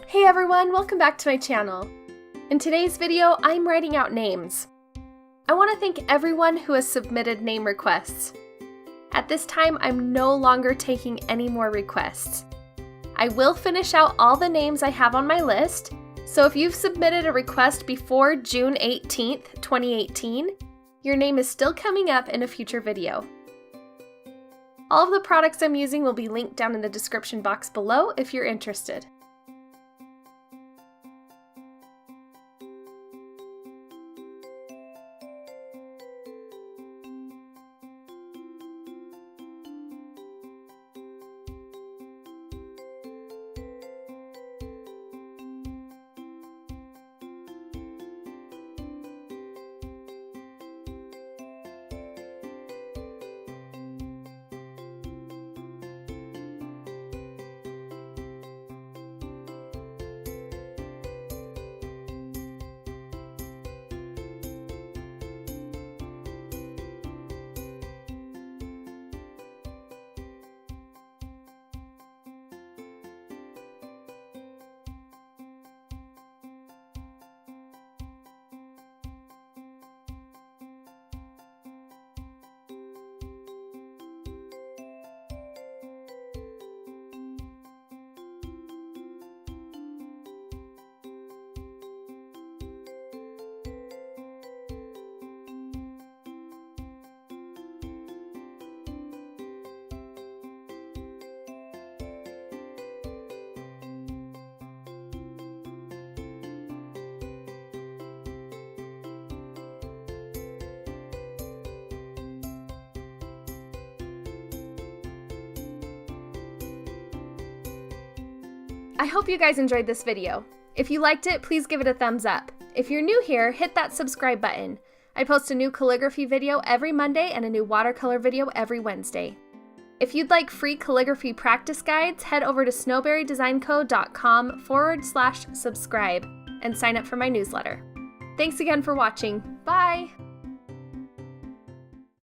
Hey everyone, welcome back to my channel. In today's video, I'm writing out names. I want to thank everyone who has submitted name requests. At this time, I'm no longer taking any more requests. I will finish out all the names I have on my list, so if you've submitted a request before June 18th, 2018, your name is still coming up in a future video. All of the products I'm using will be linked down in the description box below if you're interested. I hope you guys enjoyed this video. If you liked it, please give it a thumbs up. If you're new here, hit that subscribe button. I post a new calligraphy video every Monday and a new watercolor video every Wednesday. If you'd like free calligraphy practice guides, head over to snowberrydesignco.com/subscribe and sign up for my newsletter. Thanks again for watching. Bye!